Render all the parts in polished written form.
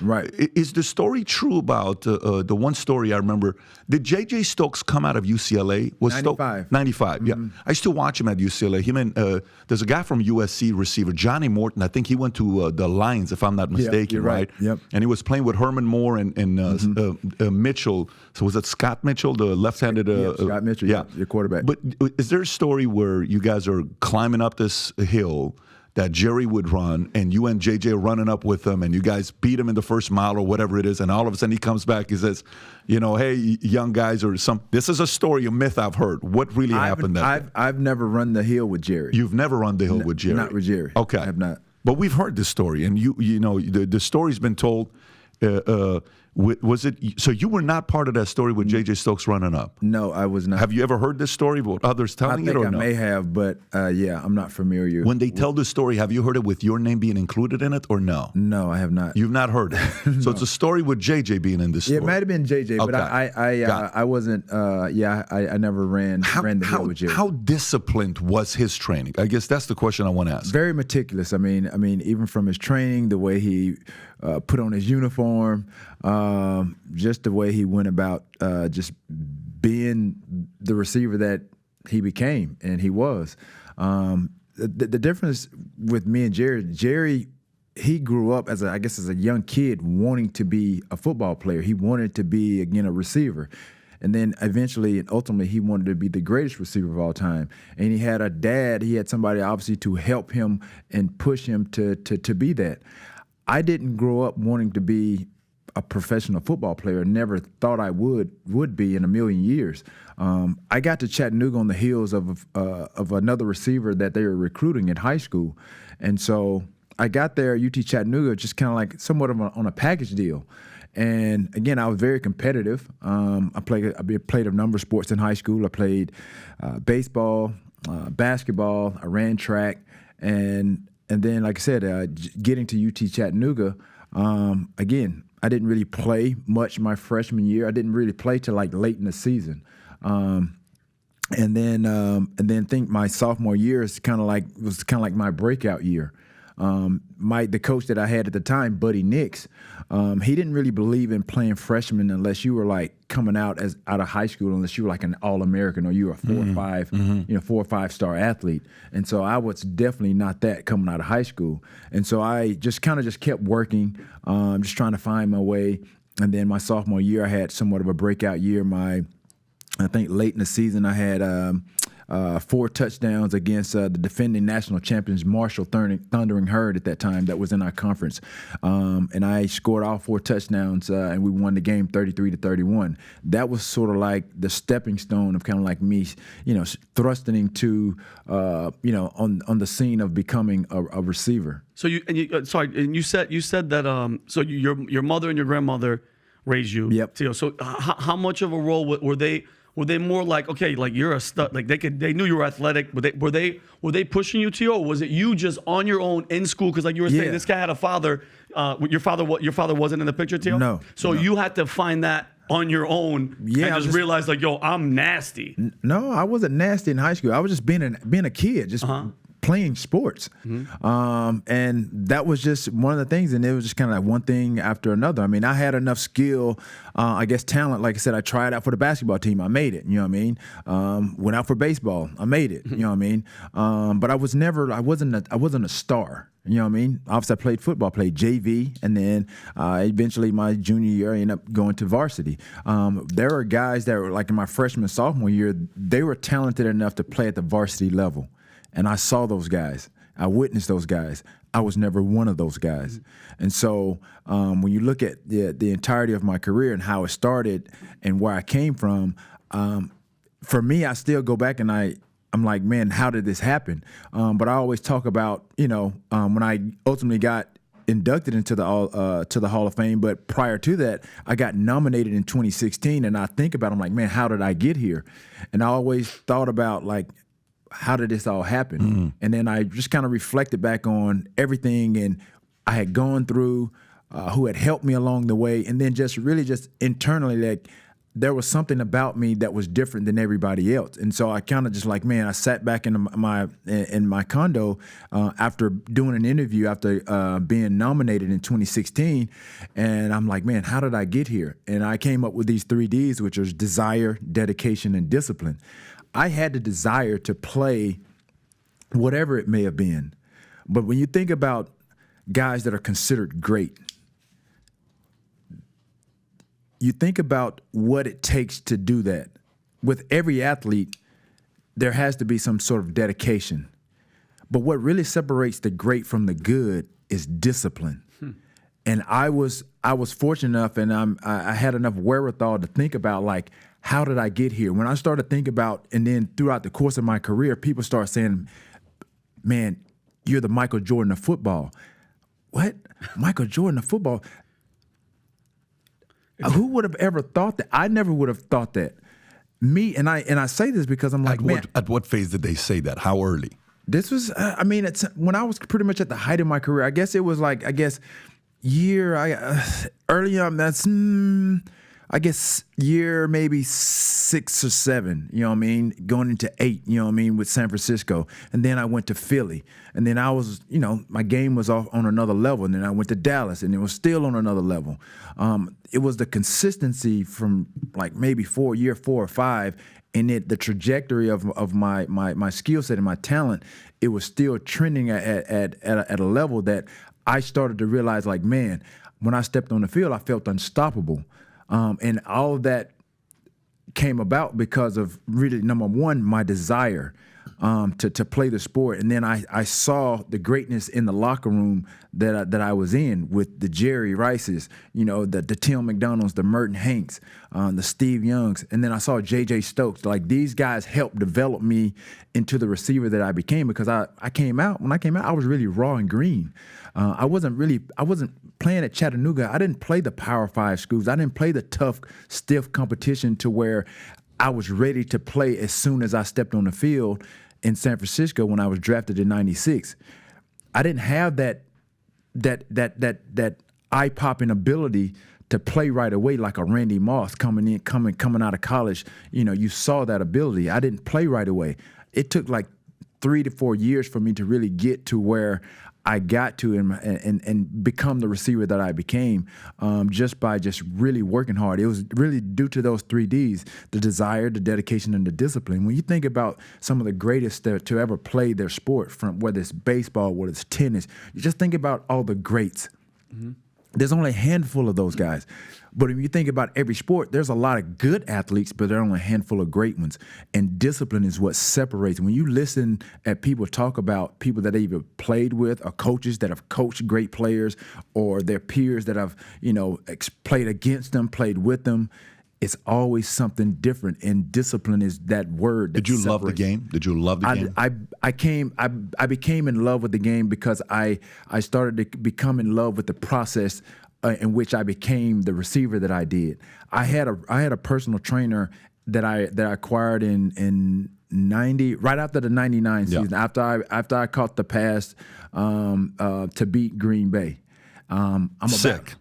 Right. Is the story true about the one story I remember? Did J.J. Stokes come out of UCLA? Was 95. 95, yeah. I used to watch him at UCLA. Him and there's a guy from USC receiver, Johnny Morton. I think he went to the Lions, if I'm not mistaken, you're right. Yep. And he was playing with Herman Moore and Mitchell. So was it Scott Mitchell, the left-handed? Scott Mitchell, yeah, your quarterback. But is there a story where you guys are climbing up this hill that Jerry would run, and you and JJ are running up with him, and you guys beat him in the first mile or whatever it is, and all of a sudden he comes back, he says, hey, young guys, or some. This is a story, a myth I've heard. What really happened that day? I've never run the hill with Jerry. You've never run the hill with Jerry? Not with Jerry. Okay. I have not. But we've heard this story, and the story's been told. Was it so? You were not part of that story with J.J. Stokes running up? No, I was not. Have you ever heard this story with others telling it, or no? I may have, but I'm not familiar. When they tell the story, have you heard it with your name being included in it, or no? No, I have not. You've not heard it. So it's a story with J.J. being in this story. It might have been J.J., but I wasn't. I never ran the hill with Jerry. How disciplined was his training? I guess that's the question I want to ask. Very meticulous. I mean, even from his training, the way he put on his uniform. Just the way he went about just being the receiver that he became, and he was. The difference with me and Jerry, he grew up as a young kid wanting to be a football player. He wanted to be, again, a receiver. And then eventually and ultimately he wanted to be the greatest receiver of all time. And he had a dad, he had somebody obviously to help him and push him to be that. I didn't grow up wanting to be a professional football player. Never thought I would be in a million years. I got to Chattanooga on the heels of another receiver that they were recruiting in high school, and so I got there at UT Chattanooga just kind of like somewhat of on a package deal. And again, I was very competitive. I played a number of sports in high school. I played baseball, basketball. I ran track, and then, like I said, getting to UT Chattanooga, again, I didn't really play much my freshman year. I didn't really play till like late in the season, and then think my sophomore year was kind of like my breakout year. The coach that I had at the time, Buddy Nix, he didn't really believe in playing freshmen unless you were like coming out of high school, unless you were like an All-American or you were a 4 or 5 star athlete. And so I was definitely not that coming out of high school. And so I just kept working, just trying to find my way. And then my sophomore year, I had somewhat of a breakout year. I think late in the season, I had 4 touchdowns against the defending national champions, Marshall Thundering Herd at that time, that was in our conference. And I scored all 4 touchdowns, and we won the game 33-31. That was sort of like the stepping stone of kind of like me, thrusting into, on the scene of becoming a receiver. So you said that so your mother and your grandmother raised you. Yep. So how much of a role were they? Were they more like, okay, like you're a stud, like they knew you were athletic, but were they pushing you to you, or was it you just on your own in school? Because like you were saying, this guy had a father. Your father wasn't in the picture, Tio? No. So you had to find that on your own. Yeah, and just realize like, yo, I'm nasty. No, I wasn't nasty in high school. I was just being a kid, just playing sports. And that was just one of the things, and it was just kind of like one thing after another. I mean, I had enough skill, talent. Like I said, I tried out for the basketball team. I made it, you know what I mean? Went out for baseball. I made it, you know what I mean? But I wasn't a star. You know what I mean? Obviously, I played football, played JV, and then eventually my junior year, I ended up going to varsity. There were guys that were like in my freshman, sophomore year, they were talented enough to play at the varsity level. And I saw those guys. I witnessed those guys. I was never one of those guys. And so when you look at the entirety of my career and how it started and where I came from, for me, I still go back and I'm like, man, how did this happen? But I always talk about, when I ultimately got inducted into the Hall of Fame, but prior to that, I got nominated in 2016, and I think about, I'm like, man, how did I get here? And I always thought about, like, how did this all happen? And then I just kind of reflected back on everything and I had gone through, who had helped me along the way, and then just internally, like, there was something about me that was different than everybody else. And so I kind of just like, man, I sat back in my condo after doing an interview after being nominated in 2016. And I'm like, man, how did I get here? And I came up with these 3 Ds, which was desire, dedication, and discipline. I had the desire to play whatever it may have been. But when you think about guys that are considered great, you think about what it takes to do that. With every athlete, there has to be some sort of dedication. But what really separates the great from the good is discipline. And I was fortunate enough, and I had enough wherewithal to think about, like, how did I get here? When I started thinking about, and then throughout the course of my career, people start saying, man, you're the Michael Jordan of football. What? Michael Jordan of football? Who would have ever thought that? I never would have thought that. Me, and I say this because I'm like, at what phase did they say that? How early? This was, it's when I was pretty much at the height of my career. I guess it was like, early on. That's year maybe 6 or 7. You know what I mean? Going into 8. You know what I mean? With San Francisco, and then I went to Philly, and then I was, my game was off on another level, and then I went to Dallas, and it was still on another level. It was the consistency from like maybe year 4 or 5. And the trajectory of my skill set and my talent, it was still trending at a level that I started to realize, like, man, when I stepped on the field, I felt unstoppable. And all of that came about because of really, number one, my desire to play the sport. And then I saw the greatness in the locker room that I was in with the Jerry Rices, the Tim McDonald's, the Merton Hanks, the Steve Youngs. And then I saw J.J. Stokes. Like, these guys helped develop me into the receiver that I became, because when I came out, I was really raw and green. I wasn't playing at Chattanooga. I didn't play the Power 5 schools. I didn't play the tough, stiff competition to where I was ready to play as soon as I stepped on the field in San Francisco when I was drafted in '96. I didn't have that eye-popping ability to play right away like a Randy Moss coming out of college. You saw that ability. I didn't play right away. It took like 3 to 4 years for me to really get to where I got to and become the receiver that I became, just by really working hard. It was really due to those 3 Ds: the desire, the dedication, and the discipline. When you think about some of the greatest to ever play their sport, from whether it's baseball, whether it's tennis, you just think about all the greats. Mm-hmm. There's only a handful of those guys. But if you think about every sport, there's a lot of good athletes, but there are only a handful of great ones. And discipline is what separates. When you listen at people talk about people that they either played with, or coaches that have coached great players, or their peers that have, played against them, played with them, it's always something different. And discipline is that word. Did you love the game? Did you love the game? I became in love with the game because I started to become in love with the process in which I became the receiver that I did. I had a personal trainer that I acquired in 90, right after the 99 season, after I caught the pass to beat Green Bay. Sick.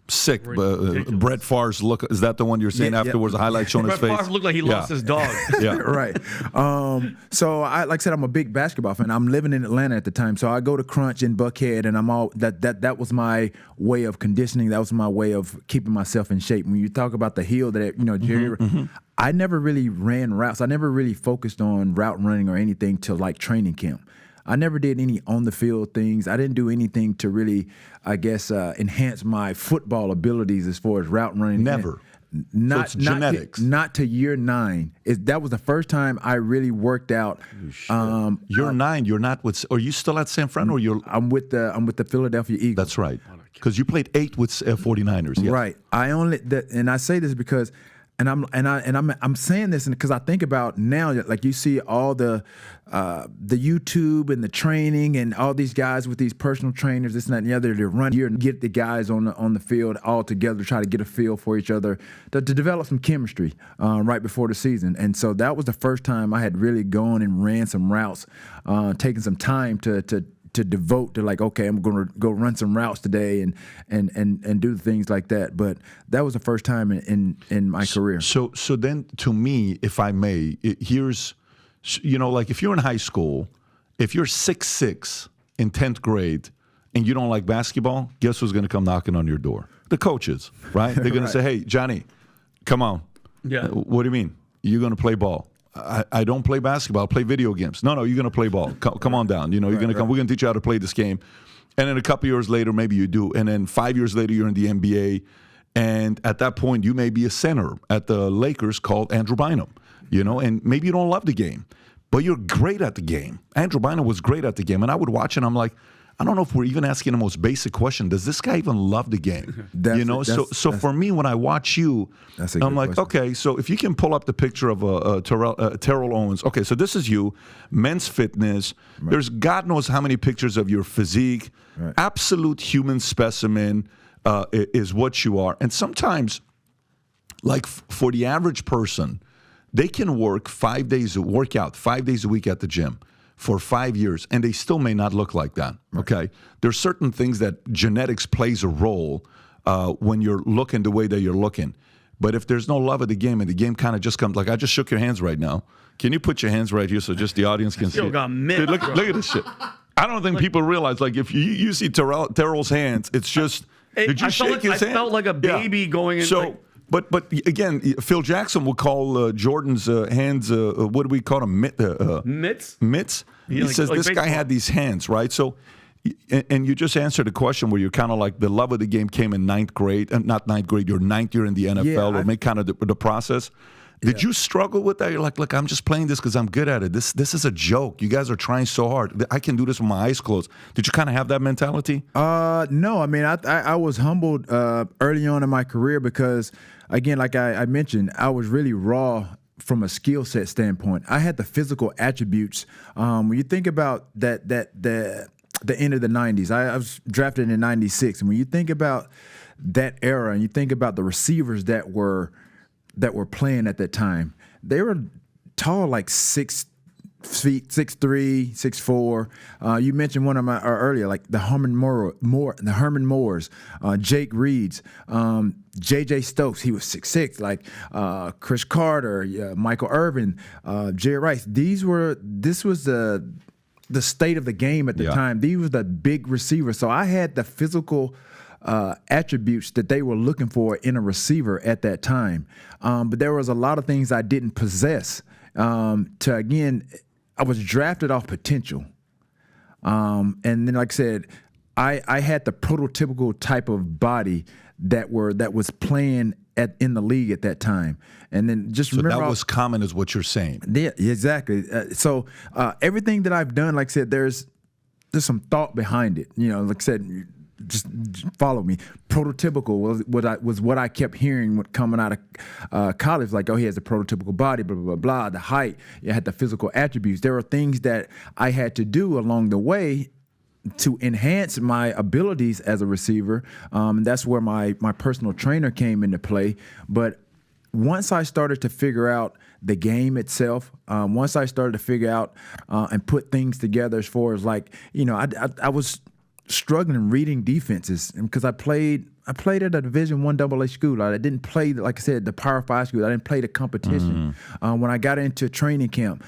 Brett Favre's look, is that the one you're saying afterwards? The highlight showing his face. Brett Favre looked like he lost his dog. Yeah, right. So like I said, I'm a big basketball fan. I'm living in Atlanta at the time, so I go to Crunch in Buckhead, and that was my way of conditioning. That was my way of keeping myself in shape. When you talk about the hill that Jerry, I never really ran routes. I never really focused on route running or anything till like training camp. I never did any on-the-field things. I didn't do anything to really, enhance my football abilities as far as route running. Never. Not so it's genetics. Not to year 9. That was the first time I really worked out. Year 9, you're not with. Are you still at San Fran, or you're? I'm with the Philadelphia Eagles. That's right. Because you played 8 with 49ers. Yes. Right. And I say this because. And I'm saying this because I think about now, like you see all the YouTube and the training and all these guys with these personal trainers, this and that and the other, to run here and get the guys on the field all together, try to get a feel for each other, to develop some chemistry right before the season. And so that was the first time I had really gone and ran some routes, taking some time to to devote to, like, okay, I'm going to go run some routes today and do things like that. But that was the first time in my career. So then, to me, if I may, here's, like if you're in high school, if you're 6'6" in 10th grade and you don't like basketball, guess who's going to come knocking on your door? The coaches, right? They're going to say, hey, Johnny, come on. Yeah. What do you mean? You're going to play ball. I don't play basketball. I play video games. No, you're going to play ball. Come on down. You're going to come. We're going to teach you how to play this game. And then a couple years later, maybe you do. And then 5 years later, you're in the NBA. And at that point, you may be a center at the Lakers called Andrew Bynum. And maybe you don't love the game, but you're great at the game. Andrew Bynum was great at the game. And I would watch and I'm like, I don't know if we're even asking the most basic question. Does this guy even love the game? So for me, when I watch you, I'm like, question. Okay, so if you can pull up the picture of Terrell Owens. Okay, so this is you, men's fitness. Right. There's God knows how many pictures of your physique. Right. Absolute human specimen is what you are. And sometimes, like for the average person, they can work 5 days, work out 5 days a week at the gym for 5 years, and they still may not look like that, okay? There's certain things that genetics plays a role when you're looking the way that you're looking. But if there's no love of the game and the game kind of just comes, like I just shook your hands right now. Can you put your hands right here so just the audience can see it? Got Dude, look at this shit. I don't think people realize, like if you see Terrell's hands, it's just, did you shake his hand? I felt like a baby going in. So, But again, Phil Jackson would call Jordan's hands, what do we call them? Mitts? Mitts? He says this baseball guy had these hands, right? So, and you just answered a question where you're kind of like the love of the game came in ninth grade, not ninth grade, your ninth year in the NFL, or make kind of the process. Did you struggle with that? You're like, look, I'm just playing this because I'm good at it. This is a joke. You guys are trying so hard. I can do this with my eyes closed. Did you kind of have that mentality? No. I mean, I was humbled early on in my career because, again, like I mentioned, I was really raw from a skill set standpoint. I had the physical attributes. When you think about the end of the 90s, I was drafted in '96. And when you think about that era and you think about the receivers that were playing at that time, they were tall, like 6 feet, 6'3", 6'4". You mentioned one of my earlier, like the Herman Moores, Jake Reeds, J.J. Stokes. He was 6'6", like Chris Carter, Michael Irvin, Jerry Rice. This was the state of the game at the time. These were the big receivers. So I had the physical attributes that they were looking for in a receiver at that time. But there was a lot of things I didn't possess. I was drafted off potential. And then, like I said, I had the prototypical type of body that was playing in the league at that time. And then just remember, that was common, is what you're saying. Yeah, exactly. So everything that I've done, like I said, there's some thought behind it. Like I said, just follow me. Prototypical was what I kept hearing coming out of college. Like, oh, he has a prototypical body, blah, blah, blah, blah. The height, you had the physical attributes. There were things that I had to do along the way to enhance my abilities as a receiver. That's where my personal trainer came into play. But once I started to figure out the game itself, once I started to figure out and put things together as far as like, I was struggling reading defenses because I played at a Division I AA school. I didn't play, like I said, the Power 5 school. I didn't play the competition. When I got into training camp,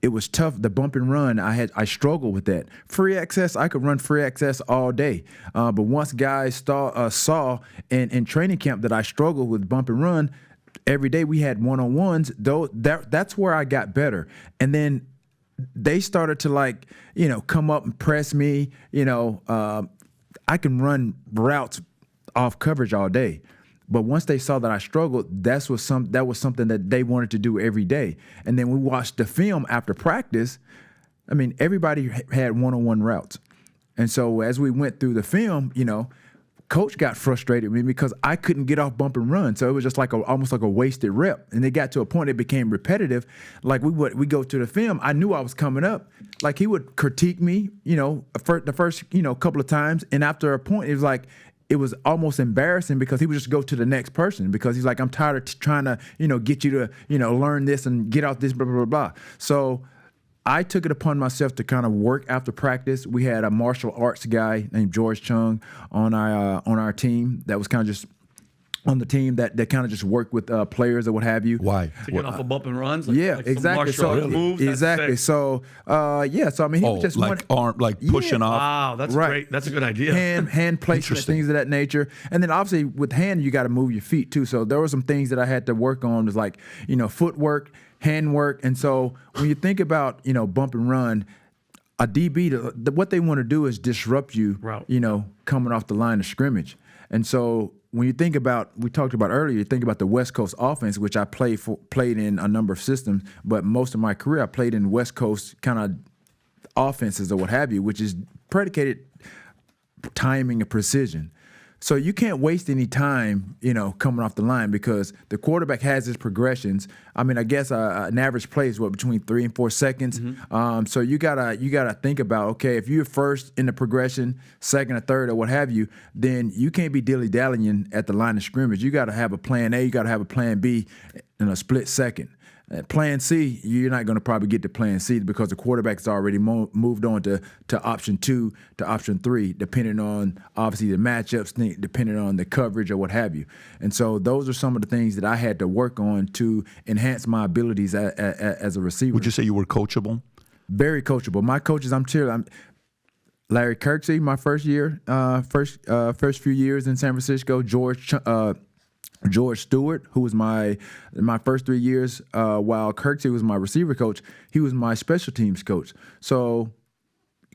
it was tough. The bump and run, I struggled with that. Free access, I could run free access all day. But once guys saw in training camp that I struggled with bump and run, every day we had one-on-ones. That's where I got better. And then they started to come up and press me. I can run routes off coverage all day. But once they saw that I struggled, that was something that they wanted to do every day. And then we watched the film after practice. I mean, everybody had one-on-one routes. And so as we went through the film, Coach got frustrated with me because I couldn't get off bump and run. So it was just almost like a wasted rep. And it got to a point it became repetitive. Like we go to the film, I knew I was coming up. Like he would critique me, the first couple of times. And after a point, it was almost embarrassing because he would just go to the next person because he's like, I'm tired of trying to, get you to, learn this and get out this, blah, blah, blah, blah. So I took it upon myself to kind of work after practice. We had a martial arts guy named George Chung on our team that was kind of just on the team that kind of just worked with players or what have you. Why? To get off a bump and runs? Exactly. So, exactly. So, so I mean, he was just pushing off. Wow, that's great. That's a good idea. Hand placement, things of that nature. And then obviously with hand, you got to move your feet too. So there were some things that I had to work on, was like, footwork, hand work. And so when you think about, bump and run, a DB, what they want to do is disrupt you, coming off the line of scrimmage. And so when you think about, we talked about earlier, you think about the West Coast offense, which I played in a number of systems, but most of my career I played in West Coast kind of offenses or what have you, which is predicated timing and precision. So you can't waste any time, coming off the line, because the quarterback has his progressions. I mean, I guess an average play is between 3 and 4 seconds. Mm-hmm. So you gotta think about, okay, if you're first in the progression, second or third or what have you, then you can't be dilly-dallying at the line of scrimmage. You got to have a plan A, you got to have a plan B in a split second. Plan C, you're not going to probably get to plan C because the quarterback's already moved on to option 2 to option 3, depending on obviously the matchups, depending on the coverage or what have you. And so those are some of the things that I had to work on to enhance my abilities as a receiver. Would you say you were coachable? Very coachable. My coaches, I'm Larry Kirksey, my first year, first few years in San Francisco. George Stewart, who was my first 3 years, while Kirksey was my receiver coach, he was my special teams coach. So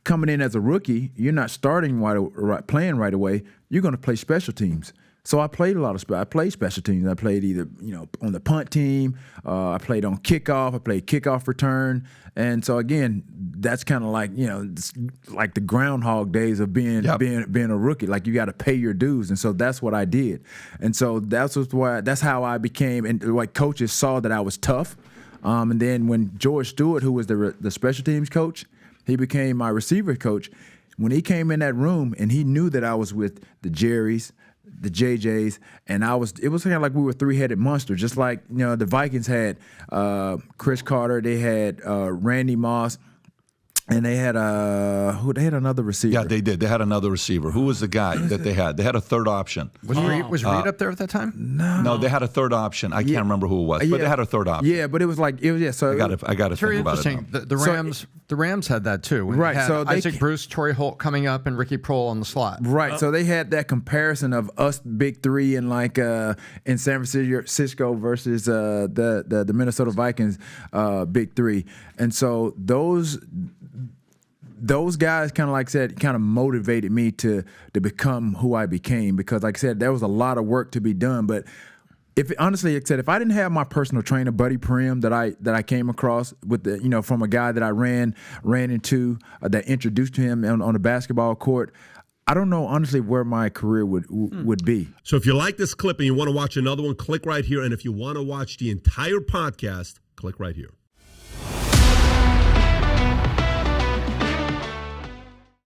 coming in as a rookie, you're not starting playing right away. You're going to play special teams. So I played I played special teams. I played either on the punt team. I played on kickoff. I played kickoff return. And so again, that's kind of like like the Groundhog Days of being a rookie. Like you got to pay your dues, and so that's what I did. And so that's how I became. And like coaches saw that I was tough. And then when George Stewart, who was the special teams coach, he became my receiver coach. When he came in that room and he knew that I was with the Jerrys, the JJs, and it was kind of like we were three-headed monster, just like the Vikings had Chris Carter, they had Randy Moss, and they had another receiver. Yeah, they did. They had another receiver. Who was the guy that they had? They had a third option. Was Reed up there at that time? No, they had a third option. I can't remember who it was, but they had a third option. Yeah, but it was like So I got to think about it now. The Rams had that too. Right. So Isaac Bruce, Torrey Holt coming up, and Ricky Proehl on the slot. Right. So they had that comparison of us big three and like in San Francisco versus the Minnesota Vikings big three, and so those guys kind of motivated me to become who I became, because like I said, there was a lot of work to be done. But if I didn't have my personal trainer, Buddy Prim, that I came across with from a guy that I ran into that introduced him on the basketball court, I don't know honestly where my career would be. So if you like this clip and you want to watch another one, click right here. And if you want to watch the entire podcast, click right here.